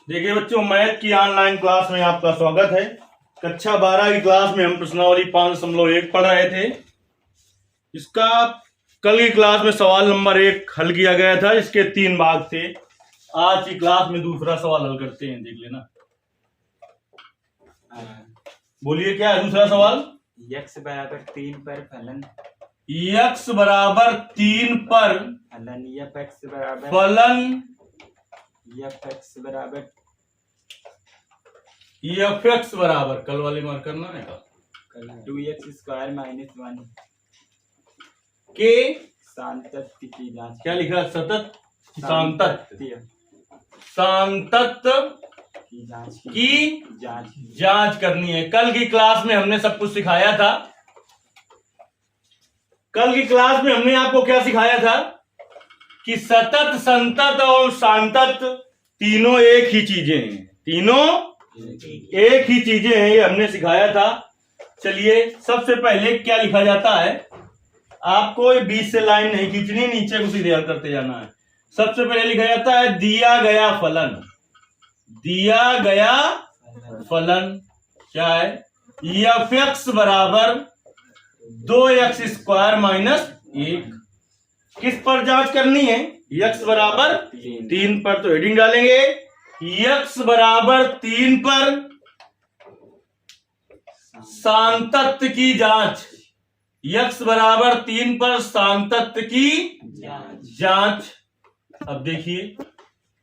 देखिए बच्चों, मैथ की ऑनलाइन क्लास में आपका स्वागत है। कक्षा 12 की क्लास में हम प्रश्नावली 5.1 पढ़ रहे थे। इसका कल की क्लास में सवाल नंबर 1 हल किया गया था, इसके 3 भाग थे। आज की क्लास में दूसरा सवाल हल करते हैं, देख लेना। बोलिए क्या है दूसरा सवाल? x बराबर 3 पर फलन x बराबर 3 पर फलन f(x) बराबर फलन f(x) बराबर f(x) बराबर कल वाले मार्क करना है का 2x² - 1 के सान्तत्य की जांच। क्या लिखा? सतत सान्तत्य की जांच की जांच करनी है। कल की क्लास में हमने सब कुछ सिखाया था। कल की क्लास में हमने आपको क्या सिखाया था कि सतत, संतत और सान्तत तीनों एक ही चीजें हैं। तीनों एक ही चीजें हैं, ये हमने सिखाया था। चलिए, सबसे पहले क्या लिखा जाता है, आपको बीच से लाइन नहीं खींचनी, नीचे को सीधे हल करते जाना है। सबसे पहले लिखा जाता है दिया गया फलन। दिया गया फलन क्या है? f(x) बराबर 2x² - 1। किस पर जांच करनी है? x बराबर 3 पर। तो हेडिंग डालेंगे x बराबर 3 पर सान्तत्य की जांच। x बराबर 3 पर सान्तत्य की जांच। अब देखिए,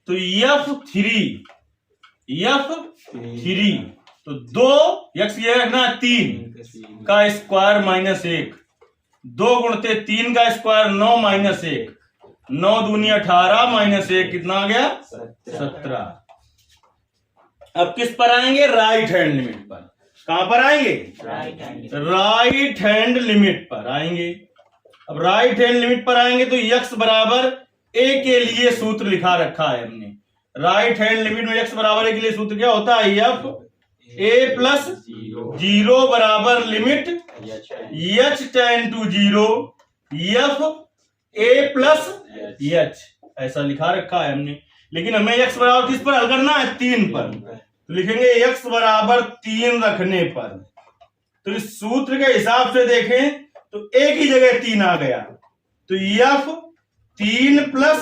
तो f3 तो 2x ये रखना 3 का स्क्वायर - 1। 2 गुणते 3 का स्क्वायर 9 - 1। 9 दूनी 18 - 1 कितना आ गया? 17। अब किस पर आएंगे? राइट हैंड लिमिट पर। कहां पर आएंगे? राइट हैंड लिमिट पर आएंगे। अब राइट हैंड लिमिट पर आएंगे तो x बराबर a के लिए सूत्र लिखा रखा है हमने। राइट हैंड लिमिट में x बराबर a के लिए सूत्र क्या होता है? f a प्लस 0 बराबर limit h tend to 0 f a plus h, ऐसा लिखा रखा है हमने। लेकिन हमें x बराबर किस पर हल करना है? 3 पर। तो लिखेंगे x बराबर 3 रखने पर। तो इस सूत्र के हिसाब से देखें तो एक ही जगह 3 आ गया। तो f 3 प्लस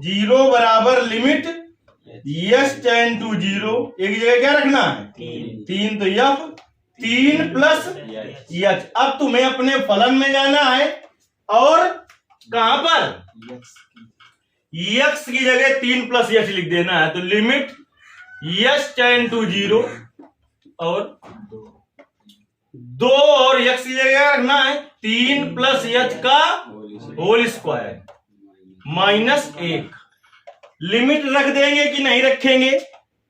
0 बराबर लिमिट h टेंड टू 0। एक ही जगह क्या रखना है? 3। तो f 3 प्लस h। अब तुम्हें अपने फलन में जाना है और कहां पर? x की जगह 3 प्लस h लिख देना है। तो लिमिट h टेंड टू 0 और 2 और x की जगह रखना है 3 प्लस h का होल स्क्वायर -1। लिमिट रख देंगे कि नहीं रखेंगे?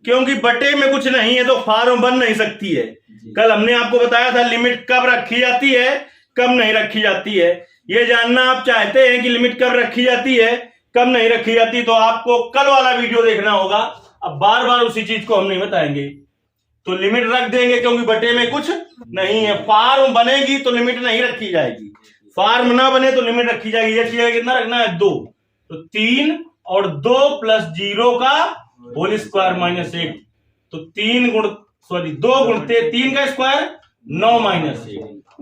क्योंकि बटे में कुछ नहीं है तो फॉर्म बन नहीं सकती है। कल हमने आपको बताया था लिमिट कब रखी जाती है, कब नहीं रखी जाती है। ये जानना आप चाहते हैं कि लिमिट कब रखी जाती है, कब नहीं रखी जाती, तो आपको कल वाला वीडियो देखना होगा। अब बार बार उसी चीज को हम नहीं बताएंगे। तो लिमिट रख देंगे क्योंकि बटे में कुछ नहीं है। फॉर्म बनेगी तो लिमिट नहीं रखी जाएगी, फॉर्म ना बने तो लिमिट रखी जाएगी। ये कितना रखना है? 2। तो 3 और 2 प्लस 0 का होल स्क्वायर -1। तो 2 गुणते 3 का स्क्वायर 9 - 1।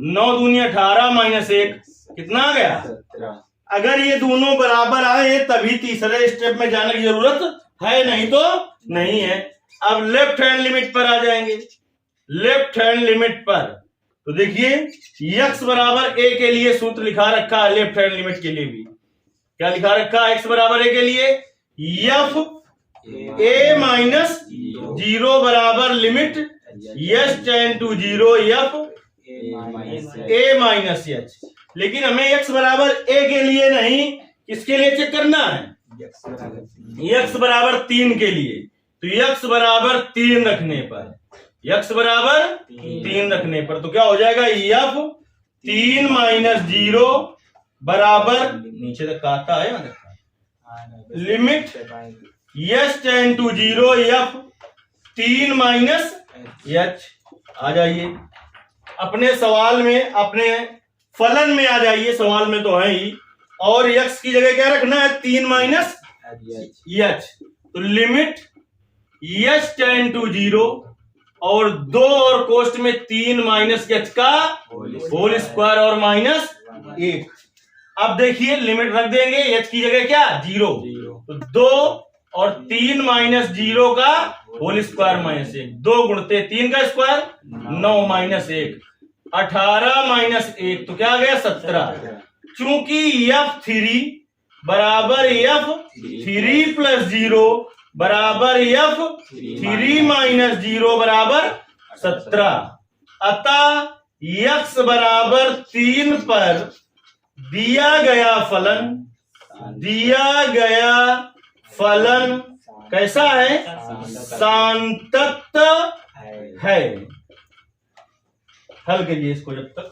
9 दूनी 18 - 1 कितना आ गया? अगर ये दोनों बराबर आए तभी तीसरे स्टेप में जाने की जरूरत है, नहीं तो नहीं है। अब लेफ्ट हैंड लिमिट पर आ जाएंगे। लेफ्ट हैंड लिमिट पर तो देखिए x बराबर a के लिए सूत्र लिखा रखा है। लेफ्ट हैंड लिमिट के लिए भी क्या लिखा रखा है? x बराबर a के लिए f a माइनस 0 बराबर limit h tend to 0 f a minus h। लेकिन हमें x बराबर a के लिए नहीं, किसके लिए चेक करना है? x बराबर 3 के लिए। तो x बराबर 3 रखने पर, x बराबर 3 रखने पर तो क्या हो जाएगा? f 3 - 0 बराबर, नीचे तक आता है limit h tend to 0 f 3 - h। आ जाइए अपने सवाल में, अपने फलन में आ जाइए। सवाल में तो है ही। और x की जगह क्या रखना है? 3 - h। तो लिमिट एच टेन टू 0 और 2 और कोष्ट में 3 माइनस एच का होल स्क्वायर और माइनस 1। अब देखिए लिमिट रख देंगे, एच की जगह क्या 0, तो 2 और 3 माइनस 0 का होल स्क्वायर माइनस 1, 2 गुणते 3 का स्क्वायर 9 माइनस 1 18 माइनस 1 तो क्या आ गया 17। चूंकि F3 बराबर F3 प्लस 0 बराबर F3 माइनस 0 बराबर 17, अतः x बराबर 3 पर दिया गया फलन कैसा है, सांतत है। हल कीजिए इसको जब तक।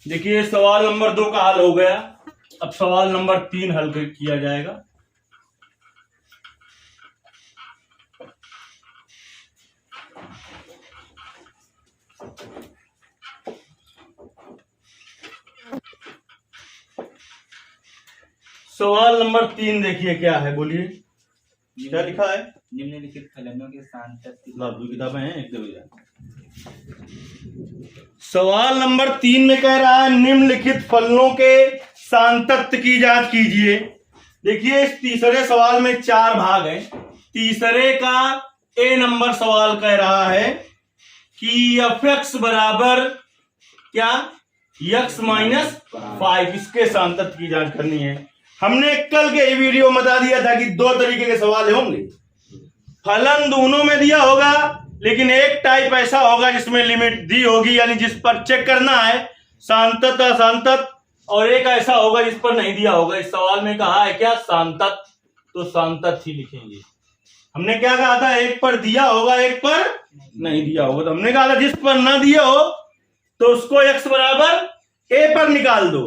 देखिए सवाल नंबर 2 का हल हो गया। अब सवाल नंबर 3 हल किया जाएगा। सवाल नंबर 3 देखिए क्या है, बोलिए क्या लिखा है। निम्नलिखित फलनों के सांतत्य दो किताबें हैं, एक दे। सवाल नंबर 3 में कह रहा है निम्नलिखित फलनों के सांतत्य की जांच कीजिए। देखिए इस तीसरे सवाल में 4 भाग हैं। तीसरे का ए नंबर सवाल कह रहा है कि fx बराबर क्या x माइनस 5, इसके सांतत्य की जांच करनी है। हमने कल के वीडियो में बता दिया था कि 2 तरीके के सवाल होंगे, फलन दोनों में दिया होगा लेकिन एक टाइप ऐसा होगा जिसमें लिमिट दी होगी, यानी जिस पर चेक करना है सांतत असांतत, और एक ऐसा होगा जिस पर नहीं दिया होगा। इस सवाल में कहा है क्या सांतत, तो सांतत ही लिखेंगे। हमने क्या कहा था, एक पर दिया होगा एक पर नहीं दिया होगा, तो हमने कहा था जिस पर ना दिया हो तो उसको x बराबर a पर निकाल दो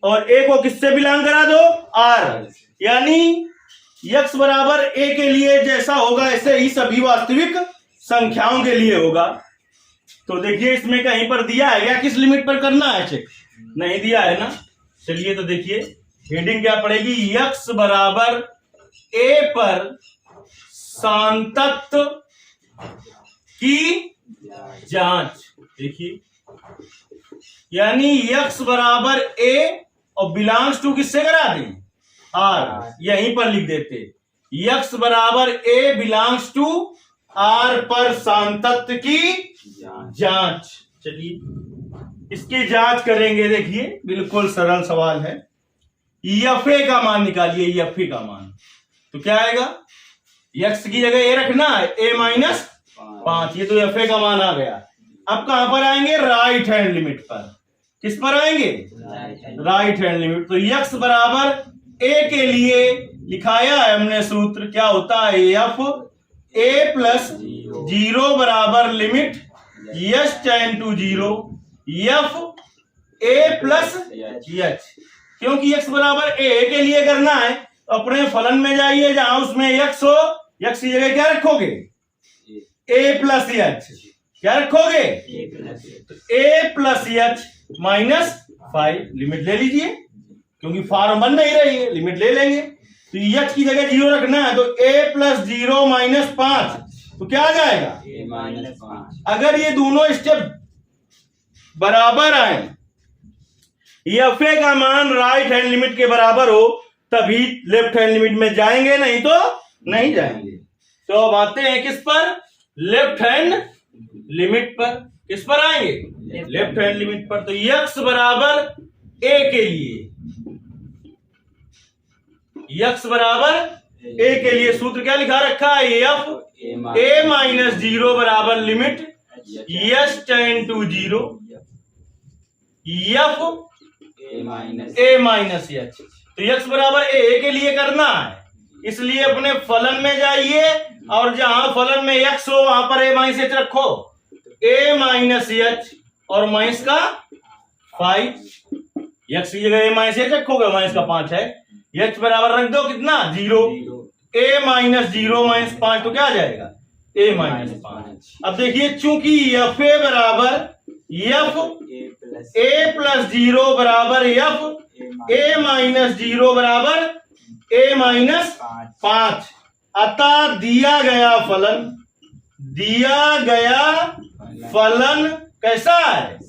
और a को किससे बिलोंग करा दो, r, यानी x बराबर a के लिए जैसा होगा ऐसे ही सभी वास्तविक संख्याओं के लिए होगा। तो देखिए इसमें कहीं पर दिया है क्या, किस लिमिट पर करना है चेक, नहीं दिया है ना। चलिए तो देखिए हेडिंग क्या पड़ेगी, x बराबर a पर सांतत्य की जांच। देखिए यानी x बराबर a और बिलोंग्स टू किससे करा दें, r, यहीं पर लिख देते x बराबर a बिलोंग्स टू r पर सांतत्य की जांच। चलिए इसकी जांच करेंगे। देखिए बिल्कुल सरल सवाल है। fa का मान निकालिए, fa का मान तो क्या आएगा, x की जगह a रखना है, a माइनस 5, ये तो fa का मान आ गया। अब कहां पर आएंगे, राइट हैंड लिमिट पर। किस पर आएंगे, राइट हैंड लिमिट। तो x बराबर a के लिए लिखाया है हमने सूत्र, क्या होता है f a प्लस 0 बराबर limit h tend to 0 f a plus h। क्योंकि x बराबर a के लिए करना है तो अपने फलन में जाइए, जहां उसमें x हो, x की जगह क्या रखोगे, a प्लस h, क्या रखोगे, a plus h minus 5। Limit ले लीजिए क्योंकि फॉर्म बन नहीं रही है, लिमिट ले लेंगे। तो h की जगह 0 रखना है, तो a प्लस 0 माइनस 5 तो क्या आ जाएगा, a माइनस 5। अगर ये दोनों स्टेप बराबर आए, fa का मान राइट हैंड लिमिट के बराबर हो तभी लेफ्ट हैंड लिमिट में जाएंगे, नहीं तो नहीं जाएंगे। तो अब आते हैं किस पर, लेफ्ट हैंड लिमिट पर। किस पर आएंगे, लेफ्ट हैंड लिमिट पर। तो x बराबर a के लिए, x बराबर a के लिए सूत्र क्या लिखा रखा है, f a माइनस 0 बराबर limit h tend to 0 f a minus h। तो x बराबर a के लिए करना है, इसलिए अपने फलन में जाइए और जहां फलन में x हो वहां पर a माइनस h रखो, a माइनस h और माइनस का 5, x की जगह a माइनस h रखोगे, माइनस का 5 है, h बराबर रख दो कितना 0, a माइनस 0 माइनस 5 तो क्या आ जाएगा, a माइनस 5। अब देखिए चूंकि fa बराबर f ए प्लस जीरो बराबर एफ, ए माइनस जीरो बराबर ए माइनस 5। अतः दिया गया फलन कैसा है?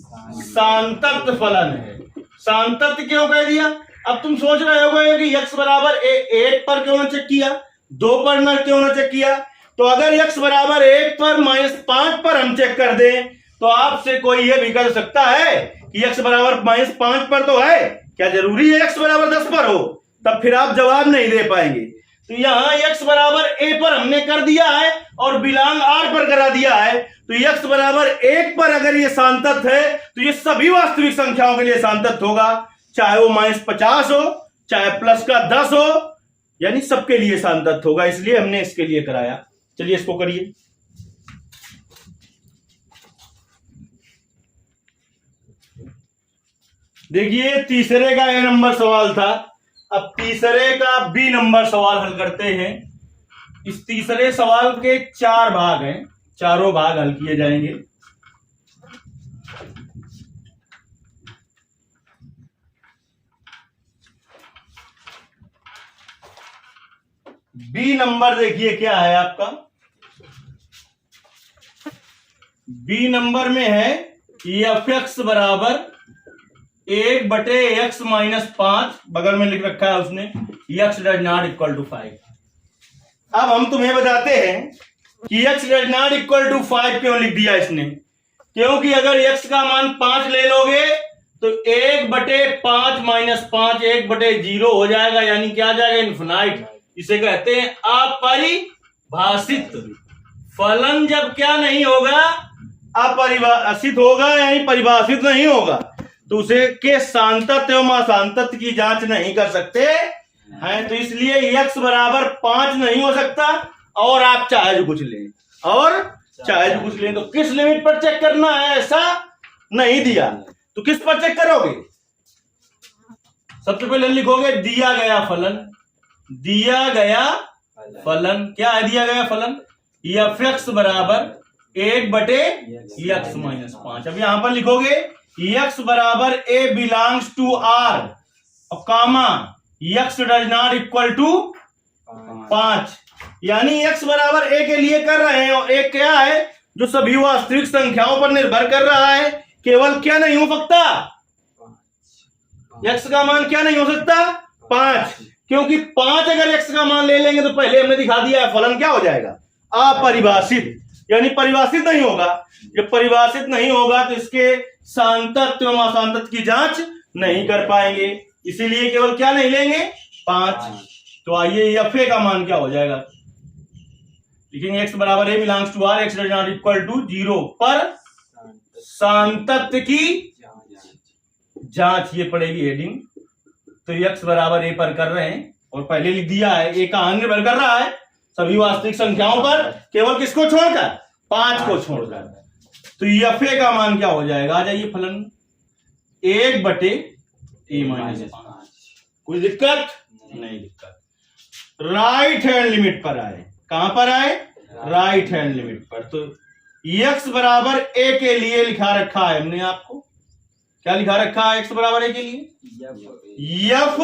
सांतत्य फलन है। सांतत्य क्यों कह दिया? अब तुम सोच रहे होगे कि x बराबर 1 पर क्यों ना चेक किया, 2 पर ना क्यों ना चेक किया? तो अगर x बराबर 1 पर -5 पर हम चेक कर दें तो आपसे कोई ये भी कर सकता है कि x बराबर -5 पर तो है, क्या जरूरी है x बराबर 10 पर हो? तब फिर आप जवाब नहीं दे पाएंगे। तो यहाँ x बराबर a पर हमने कर दिया है और बिलोंग r पर करा दिया है। तो x बराबर 1 पर अगर ये सांतत्य है तो ये सभी वास्तविक संख्याओं के लिए सांतत्य होगा, चाहे वो -50 हो चाहे प्लस का 10 हो, यानी सबके लिए सांतत्य होगा। इसलिए हमने इसके लिए कराया। चलिए इसको करिए। देखिए तीसरे का A नंबर सवाल था, अब तीसरे का B नंबर सवाल हल करते हैं। इस तीसरे सवाल के 4 भाग हैं, चारों भाग हल किए जाएंगे। B नंबर देखिए क्या है आपका। B नंबर में है f(x) बराबर 1/x - 5, बगल में लिख रखा है उसने x does not equal to 5। अब हम तुम्हें बताते हैं कि x does not equal to 5 क्यों लिख दिया इसने। क्योंकि अगर x का मान 5 ले लोगे तो 1/5 - 5 1/0 हो जाएगा, यानी क्या आ जाएगा? इन्फिनाइट। इसे कहते हैं अपरिभाषित फलन। जब क्या नहीं होगा? अपरिभाषित होगा, यानी परिभाषित नहीं होगा, तो उसे के सांतत्य एवं असांतत्य की जांच नहीं कर सकते हैं। तो इसलिए x बराबर 5 नहीं हो सकता, और आप चाहे जो कुछ लें, तो किस लिमिट पर चेक करना है ऐसा नहीं दिया, तो किस पर चेक करोगे? सबसे पहले लिखोगे दिया गया फलन। क्या है दिया गया फलन? f(x) बराबर 1/x - 5। अब यहां पर लिखोगे x बराबर a बिलोंग्स टू r और comma x does not equal to 5, यानी x बराबर a के लिए कर रहे हैं। और एक क्या है जो सभी वास्तविक संख्याओं पर निर्भर कर रहा है, केवल क्या नहीं हो सकता? x का मान क्या नहीं हो सकता? 5। क्योंकि 5 अगर x का मान ले लेंगे तो पहले हमने दिखा दिया है फलन क्या हो जाएगा? अपरिभाषित, यानी परिभाषित नहीं होगा। जब परिभाषित नहीं होगा तो इसके सांतत्य एवं असांतत्य की जांच नहीं कर पाएंगे, इसीलिए केवल क्या नहीं लेंगे? 5। तो आइए f(a) का मान क्या हो जाएगा? लिखेंगे x बराबर a belongs to r, x does not equal to 0 पर सांतत्य की जांच ये पड़ेगी हेडिंग। तो x बराबर a पर कर रहे हैं और पहले लिख दिया है a का मान निर्भर कर रहा है सभी वास्तविक संख्याओं पर, केवल किसको छोड़कर? 5 को छोड़कर। तो f(a) का मान क्या हो जाएगा? आ जाइए फलन 1/a - 5। कोई दिक्कत नहीं? दिक्कत। राइट हैंड लिमिट पर आए। कहां पर आए? राइट हैंड लिमिट पर। तो x बराबर a के लिए लिखा रखा है हमने आपको, क्या लिखा रखा है x बराबर a के लिए? f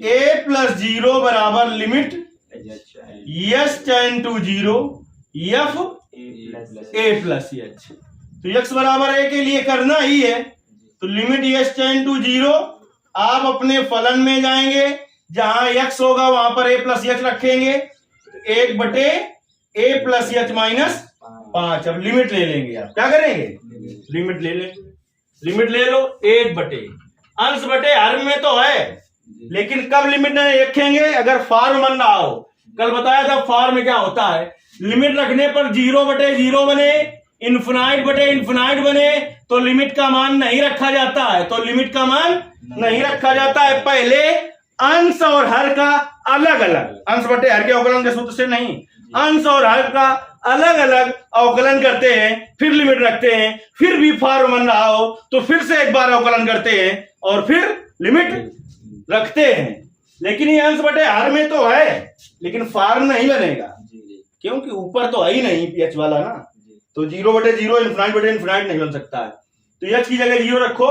a प्लस 0 बराबर limit s tend to 0 f a plus h। तो x बराबर a के लिए करना ही है, तो लिमिट s टेंड टू 0। आप अपने फलन में जाएंगे, जहां x होगा वहां पर a प्लस h रखेंगे, 1/a प्लस h माइनस 5। अब लिमिट ले लेंगे। आप क्या करेंगे? लिमिट ले लेंगे। लिमिट ले लो 1/, अंश बटे हर में तो है, लेकिन कब लिमिट नहीं रखेंगे? अगर फॉर्म बन रहा हो। कल बताया था फॉर्म में क्या होता है, लिमिट रखने पर 0/0 बने, इन्फिनाइट बने तो लिमिट का मान नहीं रखा जाता है। तो लिमिट का मान नहीं रखा जाता है, पहले अंश और हर का अलग अलग, अंश बटे हर के अवकलन के सूत्र से नहीं, अंश और हर का अलग अलग अवकलन करते हैं, फिर लिमिट रखते हैं, फिर भी फॉर्म बन रहा हो तो फिर से एक बार अवकलन करते हैं और फिर लिमिट रखते हैं। लेकिन ये अंश बटे हर में तो है, लेकिन फॉर्म नहीं बनेगा, क्योंकि ऊपर तो है ही नहीं pH वाला ना, तो 0/0 इन्फिनाइट नहीं बन सकता है। तो एच की जगह 0 रखो,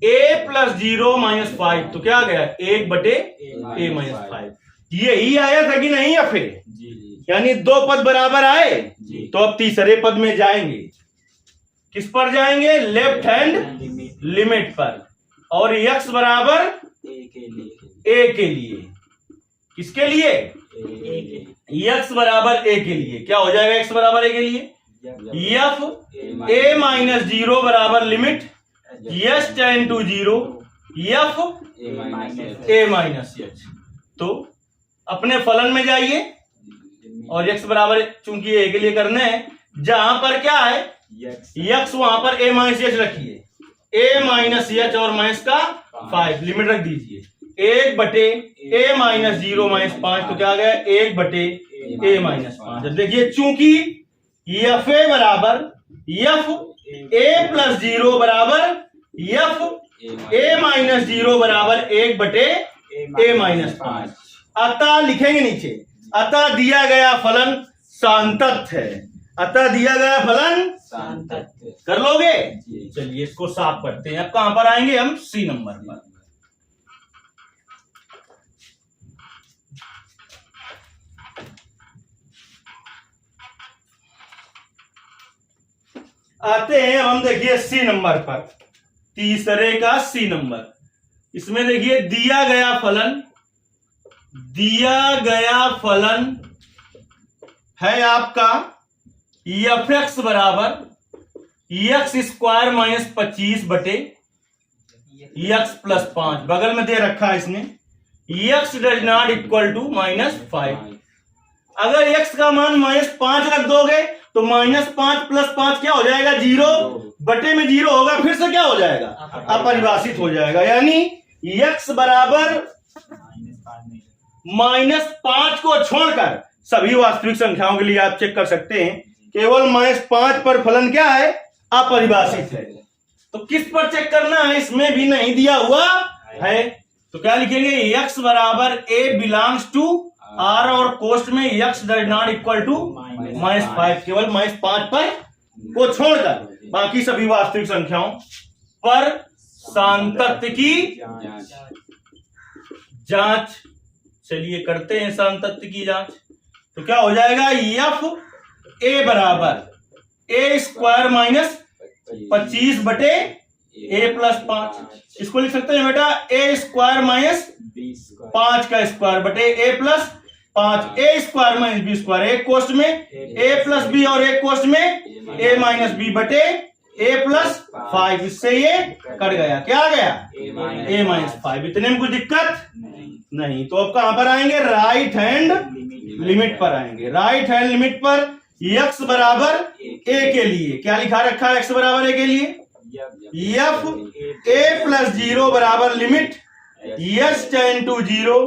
a प्लस 0 माइनस 5 तो क्या आ गया 1/a माइनस 5। यही आया था कि नहीं या फिर जी यानी दो पद बराबर आए। जी तो अब तीसरे पद में जाएंगे, किस पर जाएंगे, लेफ्ट हैंड लिमिट लिमिट पर, और x बराबर ए के लिए a के लिए, किसके लिए, ए के x बराबर a के लिए। क्या हो जाएगा x बराबर a के लिए, f a माइनस 0 बराबर limit s tend to 0 f a minus h। तो अपने फलन में जाइए और x बराबर चूंकि a के लिए करना है, जहां पर क्या है x वहां पर a माइनस h रखिए, a माइनस h और माइनस का 5 लिमिट रख दीजिए, 1/a माइनस 0 माइनस 5 तो क्या आ गया 1/a माइनस 5। अब देखिए चूंकि f a बराबर f a प्लस 0 बराबर f a माइनस 0 बराबर 1/a माइनस 5। अतः लिखेंगे नीचे, अतः दिया गया फलन सांतत्य है, अतः दिया गया फलन सांतत्य कर लोगे। जी। चलिए इसको साफ करते हैं। अब कहां पर आएंगे हम, सी नंबर पर। आते हैं अब हम, देखिए सी नंबर पर, तीसरे का सी नंबर। इसमें देखिए दिया गया फलन है आपका एफ एक्स बराबर एक्स स्क्वायर माइनस 25 बटे एक्स प्लस 5। बगल में दे रखा है इसने x does not equal to -5। अगर एक्स का मान -5 रख दोगे तो -5 प्लस 5 क्या हो जाएगा 0, बटे में 0 होगा, फिर से क्या हो जाएगा अपरिभाषित हो जाएगा। यानी एक्स बराबर -5 को छोड़कर सभी वास्तविक संख्याओं के लिए आप चेक कर सकते हैं, केवल -5 पर फलन क्या है अपरिभाषित है। तो किस पर चेक करना है, इसमें भी नहीं दिया हुआ है। तो क्या लिखेंगे, x बराबर a बिलोंग्स टू r और कोष्ट में x does not equal to -5, केवल -5 पर को छोड़कर बाकी सभी वास्तविक संख्याओं पर सांतत्य की जांच। चलिए करते हैं सांतत्य की जांच। तो क्या हो जाएगा, f a बराबर a स्क्वायर माइनस 25 बटे a प्लस 5। इसको लिख सकते हैं बेटा a स्क्वायर माइनस 5 का स्क्वायर बटे a plus 5, a square minus b square, एक कोष्ट में a प्लस b और एक कोष्ट में a माइनस b बटे a प्लस 5। इससे ये कट गया, क्या आ गया a माइनस 5। इतने में कुछ दिक्कत नहीं। तो अब कहां पर आएंगे, राइट हैंड लिमिट पर आएंगे। राइट हैंड लिमिट पर x बराबर a के लिए क्या लिखा रखा है, x बराबर a के लिए f a प्लस 0 बराबर limit s tend to 0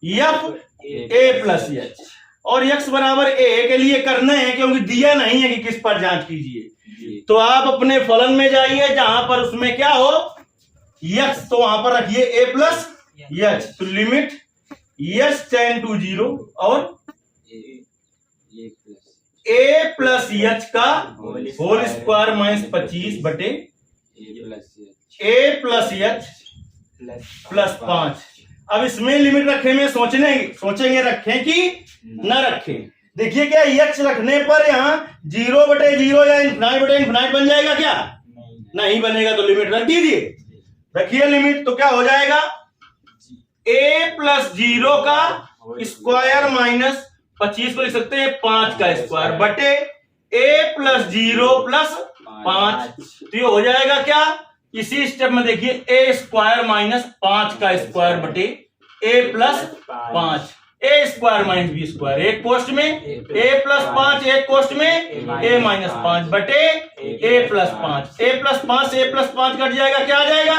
f a plus h, और x बराबर a के लिए करना है क्योंकि दिया नहीं है कि किस पर जांच कीजिए। तो आप अपने फलन में जाइए जहां पर उसमें क्या हो x, तो वहां पर रखिए a प्लस h। तो लिमिट s टेंड टू 0 और a प्लस h का होल स्क्वायर माइनस 25 बटे a प्लस h प्लस 5। अब इसमें लिमिट रखे में सोचेंगे रखें कि न रखें। देखिए क्या x रखने पर यहाँ 0/0 या ∞/∞ बन जाएगा क्या, नहीं बनेगा। तो लिमिट रख दीजिए, रखिए लिमिट। तो क्या हो जाएगा, a प्लस 0 का स्क्वायर माइनस 25 को लिख सकते हैं 5 का स्क्वायर बटे a प्लस 0 प्लस 5। तो ये हो जाएगा क्या, इसी स्टेप में देखिए a स्क्वायर माइनस 5 का स्क्वायर बटे a plus 5, a square minus b square, एक कोष्ट में a प्लस 5, एक कोष्ट में a माइनस 5 बटे a प्लस 5। a प्लस 5 से a प्लस 5 कट जाएगा, क्या आ जाएगा,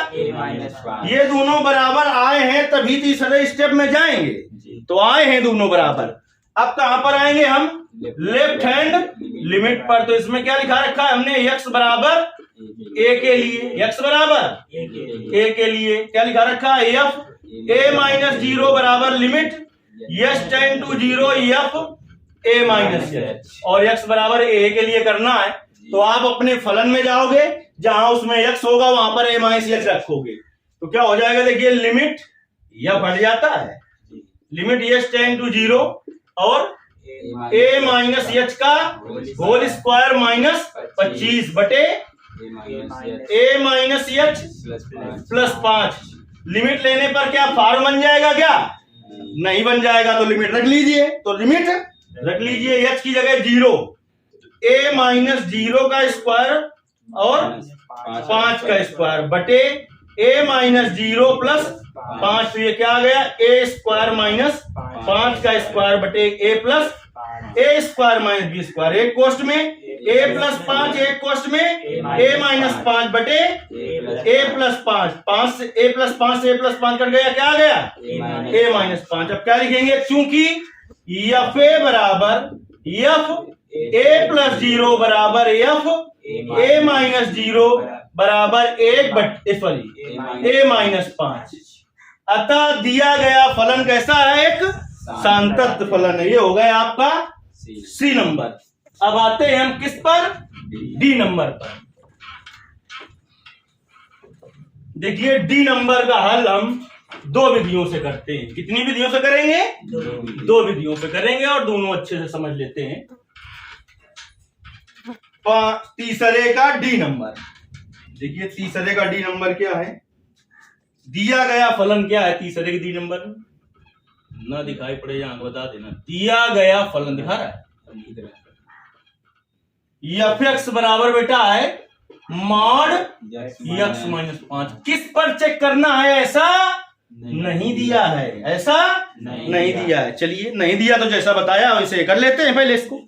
ये दोनों बराबर आए हैं तभी तीसरे स्टेप में जाएंगे। तो आए हैं दोनों बराबर। अब कहां पर आएंगे हम, लेफ्ट हैंड लिमिट पर। तो इसमें क्या लिखा रखा है हमने, x बराबर a के लिए, x बराबर a के लिए क्या लिखा रखा है, f a माइनस 0 बराबर limit s tend to 0 f a minus h, और x बराबर a के लिए करना है। तो आप अपने फलन में जाओगे जहां उसमें x होगा वहां पर a माइनस एच रखोगे तो क्या हो जाएगा, देखिए लिमिट यह बढ़ जाता है, लिमिट एच टेंड टू 0 और a माइनस एच का होल स्क्वायर माइनस 25 बटे a minus H plus 5। Limit लेने पर क्या फॉर्म बन जाएगा, क्या नहीं बन जाएगा, तो लिमिट रख लीजिए, तो लिमिट रख लीजिए h की जगह 0, a माइनस 0 का स्क्वायर और 5 का स्क्वायर बटे a माइनस 0 प्लस 5, तो ये क्या आ गया, a स्क्वायर माइनस 5 का स्क्वायर बटे a plus a square minus b square, एक कोष्ट में a प्लस 5, एक कोष्ट में a माइनस 5 बटे a प्लस 5, 5 से a प्लस 5 से a प्लस 5 कट गया, क्या आ गया a माइनस 5। अब क्या लिखेंगे, चूंकि एफ ए बराबर एफ a प्लस 0 बराबर एफ a माइनस 0 बराबर 1 बटे सॉरी a माइनस 5, अतः दिया गया फलन कैसा है, एक सांतत्य फलन है। ये हो गया आपका सी नंबर। अब आते हैं हम किस पर, डी नंबर पर। देखिए डी नंबर का हल हम दो विधियों से करते हैं। कितनी विधियों से करेंगे, दो विधियों से करेंगे और दोनों अच्छे से समझ लेते हैं। तीसरे का डी नंबर, देखिए तीसरे का डी नंबर क्या है, दिया गया फलन क्या है तीसरे के डी नंबर में, ना दिखाई पड़े यहां बता देना। दिया गया फलन दिखा रहा है, एफ एक्स बराबर बेटा है मॉड एक्स माइनस 5। किस पर चेक करना है, ऐसा नहीं दिया है, ऐसा नहीं दिया है। चलिए नहीं दिया तो जैसा बताया वैसे कर लेते हैं पहले इसको।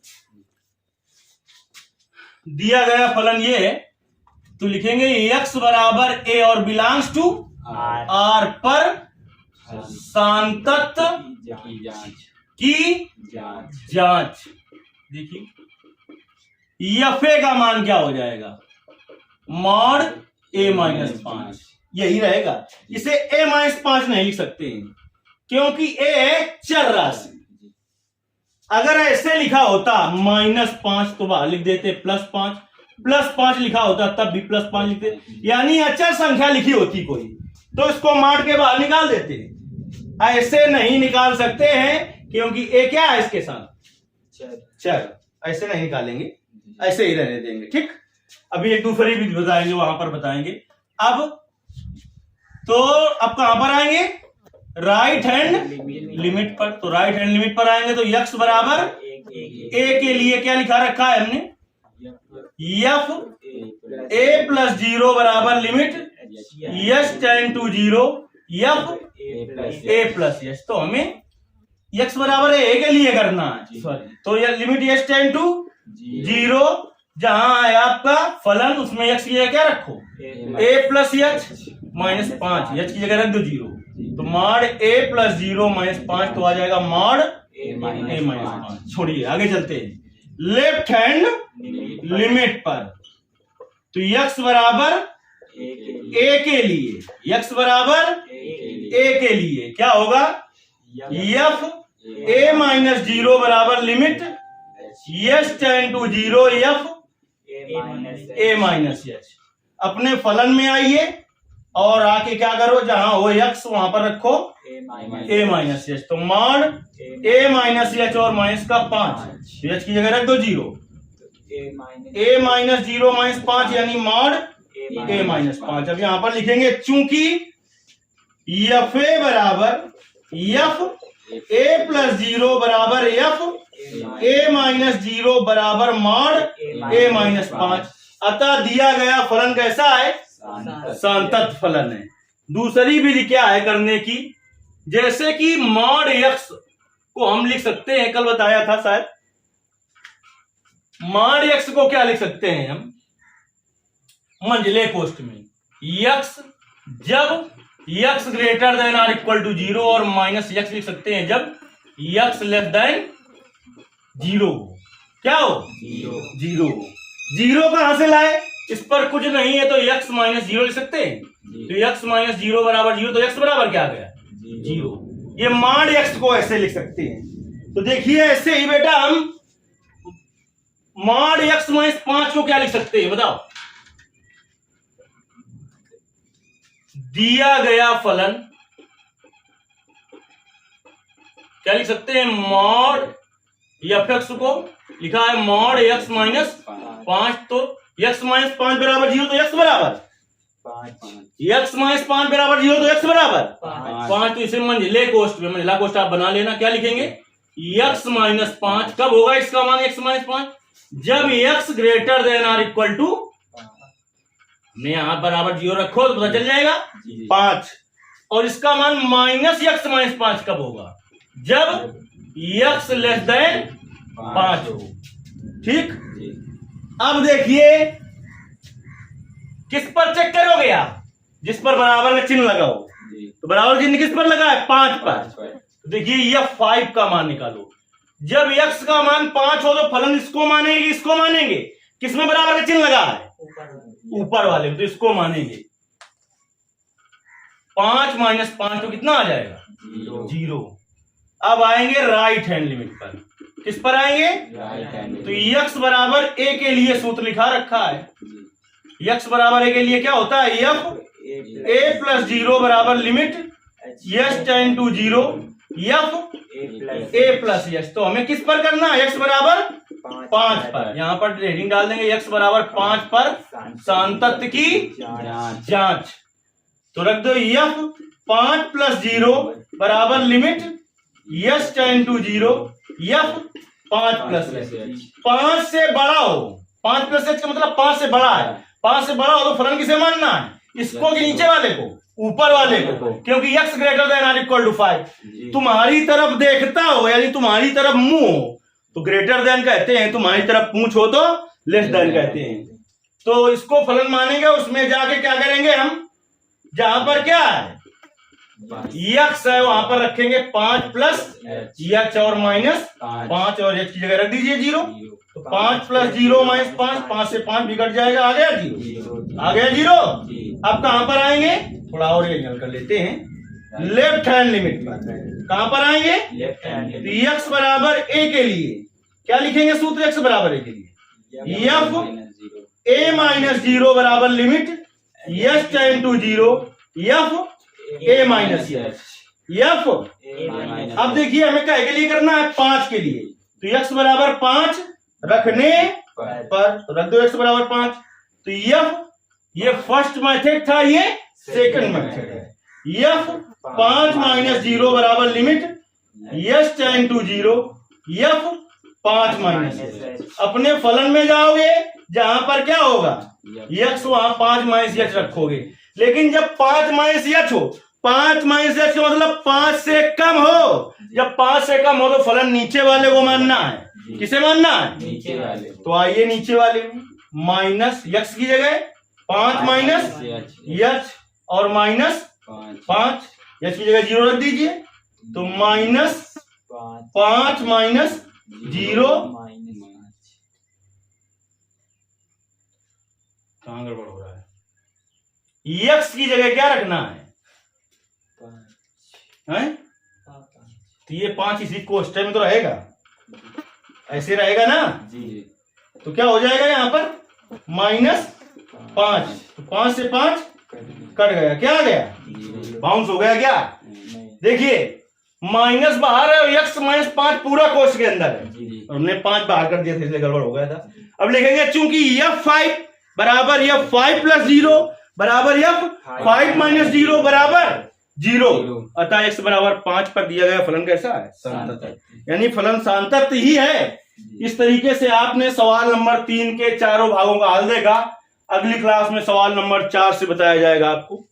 दिया गया फलन ये है तो लिखेंगे एक्स बराबर ए और बिलोंग्स टू आर पर सांतत्य की जांच। देखिए एफ ए का मान क्या हो जाएगा, मॉड ए माइनस 5, यही रहेगा। इसे ए माइनस 5 नहीं लिख सकते हैं क्योंकि ए है चर राशि। अगर ऐसे लिखा होता -5 तो बाहर लिख देते, +5 लिखा होता तब भी +5 लिखते, यानी अचर संख्या लिखी होती कोई तो इसको मार के बाहर निकाल देते। ऐसे नहीं निकाल सकते हैं क्योंकि ए क्या है इसके साथ, चर, ऐसे नहीं निकालेंगे, ऐसे ही रहने देंगे। ठीक, अभी एक दूसरी भी बताएंगे, वहां पर बताएंगे। अब तो अब कहां पर आएंगे, राइट हैंड लिमिट पर। तो राइट हैंड लिमिट पर आएंगे तो x बराबर a के लिए क्या लिखा रखा है हमने, एफ a प्लस 0 बराबर limit s tend to 0 f a plus s। तो हमें x बराबर a के लिए करना है, सॉरी, तो यह लिमिट s टेंड टू 0 जहां है आपका फलन, उसमें x की जगह क्या रखो, a plus h minus 5, h की जगह रख दो 0, तो मॉड a प्लस 0 माइनस 5 तो आ जाएगा मॉड a माइनस 5। छोड़िए आगे चलते हैं लेफ्ट हैंड लिमिट पर। तो x बराबर a के लिए, x बराबर a के लिए क्या होगा, f a माइनस 0 बराबर limit s tend to 0 f a minus h। अपने फलन में आइए और आके क्या करो, जहां हो x वहां पर रखो a माइनस h। तो मॉड a माइनस h और माइनस का 5, h की जगह रख दो 0, a माइनस 0 माइनस 5 यानी मॉड a माइनस 5। अब यहां पर लिखेंगे चूंकि एफ ए बराबर एफ a प्लस 0 बराबर एफ a माइनस 0 बराबर मॉड a माइनस 5, अतः दिया गया फलन कैसा है, सांतत्य फलन है। दूसरी विधि क्या है करने की, जैसे कि मॉड x को हम लिख सकते हैं, कल बताया था शायद, मॉड x को क्या लिख सकते हैं हम, मंझले कोष्ठ में x जब x greater than or equal to 0 और माइनस x लिख सकते हैं जब x लेस देन 0 हो। क्या हो, 0 हो। 0 कहां से लाए, इस पर कुछ नहीं है तो x माइनस 0 लिख सकते हैं। तो x माइनस 0 बराबर 0, तो x बराबर क्या आ गया, 0। ये मॉड x को ऐसे लिख सकते हैं। तो देखिए ऐसे ही बेटा हम मॉड x माइनस 5 को क्या लिख सकते हैं बताओ, दिया गया फलन क्या लिख सकते हैं, मॉड एफ एक्स को लिखा है मॉड एक्स माइनस 5, तो एक्स माइनस 5 बराबर 0, तो एक्स बराबर एक्स माइनस 5 बराबर 0, तो एक्स बराबर 5, तो इसे मंजिला कोष्ट आप बना लेना। क्या लिखेंगे, एक्स माइनस 5 कब होगा इसका मान एक्स माइनस 5, जब x greater than or equal to, यहां बराबर 0 रखो तो पता चल जाएगा 5, और इसका मान माइनस एक्स माइनस 5 कब होगा, जब एक्स लेस देन 5 हो। ठीक, अब देखिए किस पर चेक करोगे आप, जिस पर बराबर का चिन्ह लगा हो, तो बराबर चिन्ह किस पर लगा है, 5 पर। तो देखिए ये 5 का मान निकालो, जब x का मान 5 हो तो फलन इसको मानेंगे, इसको मानेंगे, किसमें बराबर का चिन्ह लगा है, ऊपर वाले में, तो इसको मानेंगे। 5 माइनस 5 तो कितना आ जाएगा, 0। अब आएंगे राइट हैंड लिमिट पर, किस पर आएंगे, तो x बराबर a के लिए सूत्र लिखा रखा है, x बराबर a के लिए क्या होता है, f a प्लस 0 बराबर limit s tend to 0 f a plus s। तो हमें किस पर करना है, x बराबर 5 पर, यहां पर हेडिंग डाल देंगे x बराबर 5 पर सांतत्य की जांच। तो रख दो f 5 प्लस 0 बराबर limit s tend to 0 f 5 plus h। 5 से बड़ा हो, 5 प्लस h का मतलब 5 से बड़ा है, 5 से बड़ा हो तो फलन किसे मानना है, इसको कि नीचे वाले को, ऊपर वाले को, क्योंकि x greater than or equal to 5। तुम्हारी तरफ देखता हो यानी तुम्हारी तरफ मुंह हो तो ग्रेटर देन कहते हैं, तुम्हारी तरफ पूंछ हो तो लेस देन कहते हैं। तो इसको फलन मानेंगे, उसमें जाके क्या करेंगे हम, जहां पर क्या है x है वहां पर रखेंगे 5 प्लस h और माइनस 5, और h की जगह रख दीजिए 0। तो 5 प्लस 0 माइनस 5, 5 से 5 बिगड़ जाएगा, आ गया 0, आ गया 0। अब कहां पर आएंगे, थोड़ा और एंगल कर लेते हैं, लेफ्ट हैंड लिमिट पर कहां पर आएंगे, तो x बराबर a के लिए क्या लिखेंगे सूत्र, x बराबर a के लिए f a माइनस 0 बराबर limit s tend to 0 f a minus f। अब देखिए हमें क्या के लिए करना है, 5 के लिए, तो x बराबर 5 रखने पर, तो रख दो x बराबर 5। तो ये फर्स्ट मेथड था, ये सेकंड मेथड है। f 5 माइनस 0 बराबर limit s tend to 0 f 5 minus. अपने फलन में जाओगे जहां पर क्या होगा, x वहां 5 माइनस h रखोगे, लेकिन जब 5 माइनस h हो, 5 माइनस h का मतलब 5 से कम हो, जब 5 से कम हो तो फलन नीचे वाले को मानना है, किसे मानना है, नीचे वाले। तो आइए नीचे वाले में, माइनस x की जगह 5 माइनस h और माइनस 5, h की जगह 0 रख दीजिए, तो माइनस 5 माइनस 0, कहां गड़बड़ हो रहा है, x की जगह क्या रखना है, तो ये 5 इसी कोष्ठक में तो रहेगा, ऐसे रहेगा ना जी। तो क्या हो जाएगा यहाँ पर माइनस 5, तो 5 से 5 कट गया, क्या आ गया, बाउंस हो गया क्या। देखिए माइनस बाहर है और x माइनस 5 पूरा कोष्ठक के अंदर है, और हमने 5 बाहर कर दिया था इसलिए गड़बड़ हो गया था। अब लिखेंगे चूंकि f5 बराबर f5 प्लस 0 बराबर f5 माइनस 0 बराबर 0, अतः x बराबर 5 पर दिया गया फलन कैसा है, सांतत्य, यानी फलन सांतत्य ही है। इस तरीके से आपने सवाल नंबर 3 के चारों भागों का हल देगा। अगली क्लास में सवाल नंबर 4 से बताया जाएगा आपको।